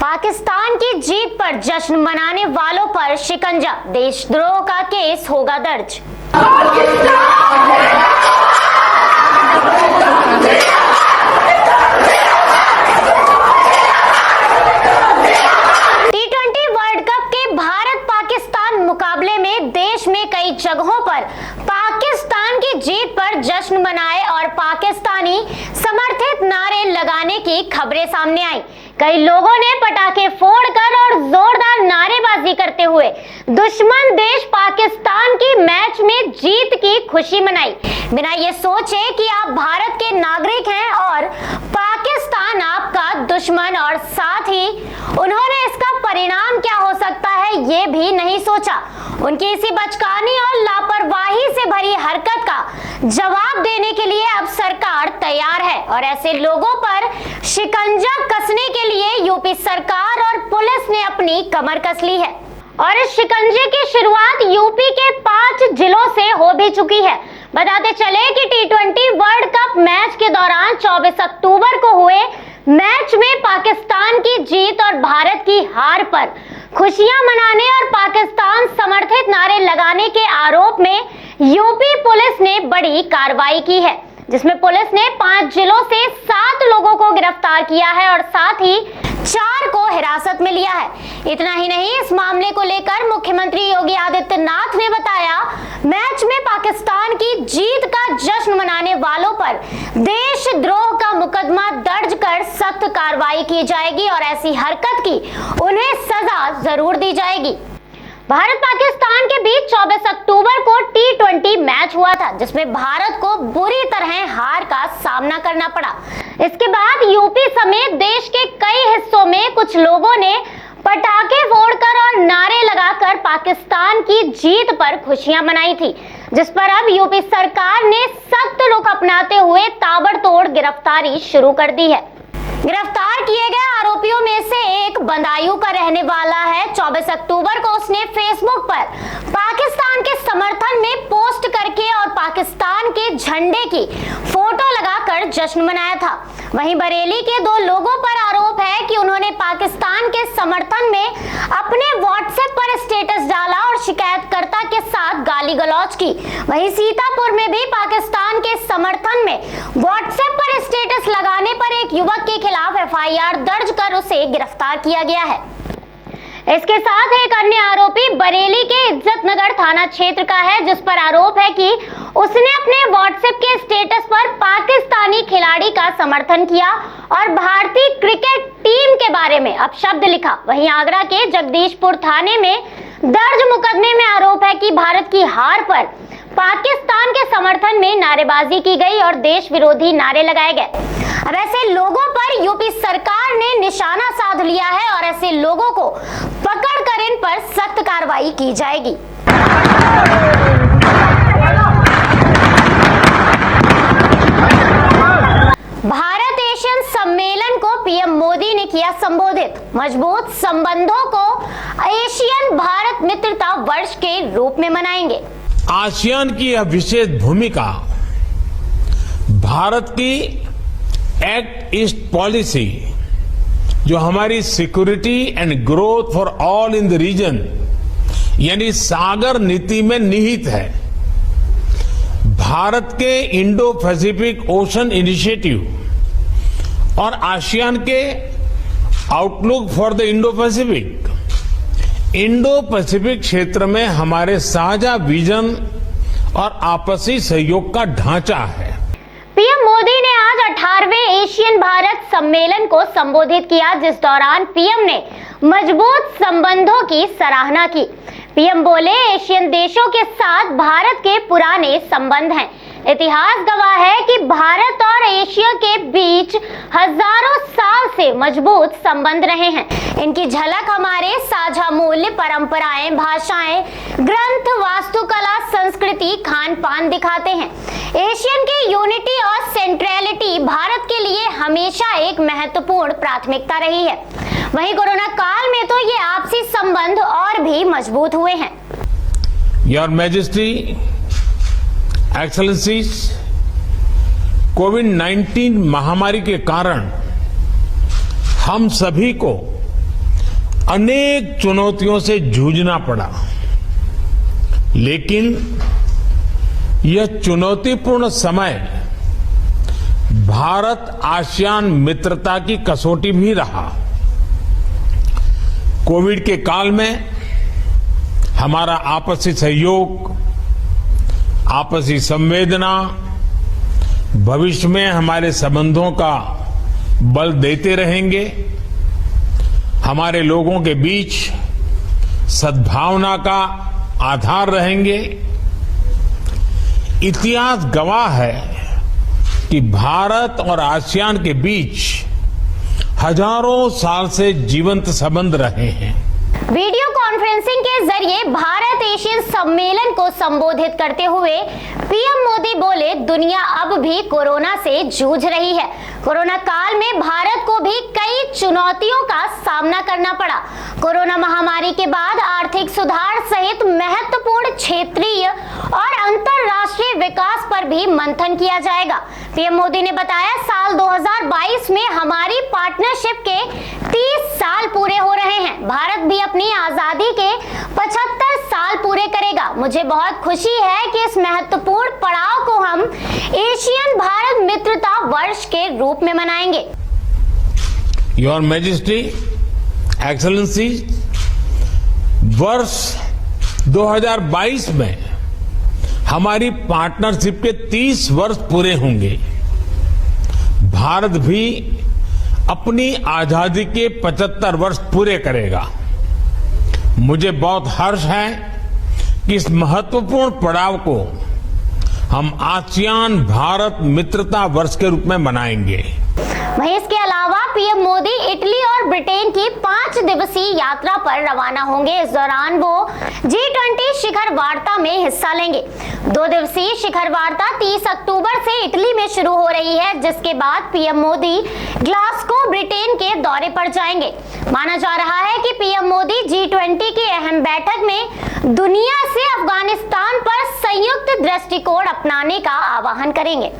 पाकिस्तान की जीत पर जश्न मनाने वालों पर शिकंजा, देशद्रोह का केस होगा दर्ज। T20 वर्ल्ड कप के भारत पाकिस्तान मुकाबले में देश में कई जगहों पर पाकिस्तान की जीत पर जश्न मनाए और पाकिस्तानी समर्थित नारे लगाने की खबरें सामने आई। कई लोगों ने पटाखे फोड़कर और जोरदार नारेबाजी करते हुए दुश्मन देश पाकिस्तान की मैच में जीत की खुशी मनाई, बिना ये सोचे कि आप भारत के नागरिक हैं और पाकिस्तान आपका दुश्मन, और साथ ही उन्होंने इसका परिणाम क्या हो सकता है ये भी नहीं सोचा। उनकी इसी बचकानी और लापरवाही से भरी हरकत का जवाब देने के लिए अब सरकार तैयार है और ऐसे लोगों पर शिकंजा कसने के लिए यूपी सरकार और पुलिस ने अपनी कमर कस ली है। और इस शिकंजे की शुरुआत यूपी के 5 जिलों से हो भी चुकी है। बताते चले कि T20 वर्ल्ड कप मैच के दौरान 24 अक्टूबर को हुए मैच में पाकिस्तान की जीत और भारत की हार पर खुशियां मनाने और पाकिस्तान समर्थित नारे लगाने के आरोप में यूपी पुलिस ने बड़ी कार्रवाई की है, जिसमें पुलिस ने 5 जिलों से 7 लोगों को गिरफ्तार किया है और साथ ही 4 को हिरासत में लिया है। इतना ही नहीं, इस मामले को लेकर मुख्यमंत्री योगी आदित्यनाथ ने बताया, मैच में पाकिस्तान की जीत का जश्न मनाने वालों पर देशद्रोह का मुकदमा दर्ज कर सख्त कार्रवाई की जाएगी और ऐसी हरकत की उन्हें सजा जरूर दी जाएगी। भारत पाकिस्तान के बीच 24 अक्टूबर को T20 मैच हुआ था, जिसमें भारत को बुरी तरह हार का सामना करना पड़ा। इसके बाद यूपी समेत देश के कई हिस्सों में कुछ लोगों ने पटाखे फोड़कर और नारे लगाकर पाकिस्तान की जीत पर खुशियां मनाई थी, जिस पर अब यूपी सरकार ने सख्त रुख अपनाते हुए ताबड़तोड़ गिरफ्तारी शुरू कर दी है। गिरफ्तार किए गए आरोपियों में से एक बदायूं का रहने वाला है। 24 अक्टूबर को उसने फेसबुक पर पाकिस्तान के समर्थन में पोस्ट करके और पाकिस्तान के झंडे की फोटो लगाकर जश्न मनाया था। वहीं बरेली के 2 लोगों पर आरोप है कि उन्होंने पाकिस्तान के समर्थन में अपने व्हाट्सएप पर स्टेटस डाला और शिकायतकर्ता के साथ गाली गलौज की। वहीं सीतापुर में भी पाकिस्तान के समर्थन में व्हाट्सएप पर स्टेटस लगाने पर एक युवक के खिलाफ FIR दर्ज कर उसे गिरफ्तार किया गया है। इसके साथ एक अन्य आरोपी बरेली के इज्जत नगर थाना क्षेत्र का है, जिस पर आरोप है कि उसने अपने व्हाट्सएप के स्टेटस पर पाकिस्तानी खिलाड़ी का समर्थन किया और भारतीय क्रिकेट टीम के बारे में अपशब्द लिखा। वहीं आगरा के जगदीशपुर थाने में दर्ज मुकदमे में आरोप है कि भारत की हार पर पाकिस्तान के समर्थन में नारेबाजी की गई और देश विरोधी नारे लगाए गए। अब ऐसे लोगों पर यूपी सरकार ने निशाना साध लिया है और ऐसे लोगों को पकड़कर इन पर सख्त कार्रवाई की जाएगी। भारत एशियन सम्मेलन को पीएम मोदी ने किया संबोधित, मजबूत संबंधों को एशियन भारत मित्रता वर्ष के रूप में मनाएंगे। आसियान की यह विशेष भूमिका भारत की एक्ट ईस्ट पॉलिसी, जो हमारी security and growth for all in the region यानी सागर नीति में निहित है। भारत के इंडो पैसिफिक ओशन इनिशिएटिव और आसियान के outlook for the Indo Pacific क्षेत्र में हमारे साझा विजन और आपसी सहयोग का ढांचा है। पीएम मोदी ने आज 18वें एशियन भारत सम्मेलन को संबोधित किया, जिस दौरान पीएम ने मजबूत संबंधों की सराहना की। पीएम बोले, एशियन देशों के साथ भारत के पुराने संबंध हैं। इतिहास गवाह है कि भारत और एशिया के बीच हजारों साल से मजबूत संबंध रहे हैं। इनकी झलक हमारे साझा मूल्य, परंपराएं, भाषाएं, ग्रंथ, वास्तुकला, संस्कृति, खान पान दिखाते हैं। एशियन की यूनिटी और सेंट्रलिटी भारत के लिए हमेशा एक महत्वपूर्ण प्राथमिकता रही है। वहीं कोरोना काल में तो ये आपसी संबंध और भी मजबूत हुए हैं। योर मैजेस्टी, एक्सेलेंसीज, कोविड-19 महामारी के कारण हम सभी को अनेक चुनौतियों से जूझना पड़ा, लेकिन यह चुनौतीपूर्ण समय भारत आसियान मित्रता की कसौटी भी रहा। कोविड के काल में हमारा आपसी सहयोग, आपसी संवेदना भविष्य में हमारे संबंधों का बल देते रहेंगे। हमारे लोगों के बीच सद्भावना का आधार रहेंगे। इतिहास गवाह है कि भारत और आसियान के बीच हजारों साल से जीवंत संबंध रहे हैं। वीडियो कॉन्फ्रेंसिंग के जरिए भारत एशियन सम्मेलन को संबोधित करते हुए पीएम मोदी बोले, दुनिया अब भी कोरोना से जूझ रही है। कोरोना काल में भारत को भी कई चुनौतियों का सामना करना पड़ा। कोरोना महामारी के बाद आर्थिक सुधार सहित महत्वपूर्ण क्षेत्रीय और अंतर्राष्ट्रीय विकास पर भी मंथन किया जाएगा। पीएम मोदी ने बताया, साल 2022 में हमारी पार्टनरशिप के 30 साल पूरे हो रहे हैं। भारत भी अपनी आजादी के 75 साल पूरे करेगा। मुझे बहुत खुशी है कि इस महत्वपूर्ण पड़ाव को हम एशियन भारत मित्रता वर्ष के रूप में मनाएंगे। योर मैजेस्टी, एक्सेलेंसी, वर्ष 2022 में हमारी पार्टनरशिप के 30 वर्ष पूरे होंगे। भारत भी अपनी आजादी के 75 वर्ष पूरे करेगा। मुझे बहुत हर्ष है कि इस महत्वपूर्ण पड़ाव को हम आसियान भारत मित्रता वर्ष के रूप में मनाएंगे। वहीं इसके अलावा पीएम मोदी इटली और ब्रिटेन की 5 दिवसीय यात्रा पर रवाना होंगे। इस दौरान वो G20 शिखर वार्ता में हिस्सा लेंगे। 2 दिवसीय शिखर वार्ता 30 अक्टूबर से इटली में शुरू हो रही है, जिसके बाद पीएम मोदी ग्लासगो ब्रिटेन के दौरे पर जाएंगे। माना जा रहा है कि पीएम मोदी G20 की अहम बैठक में दुनिया से अफगानिस्तान पर संयुक्त दृष्टिकोण अपनाने का आह्वान करेंगे।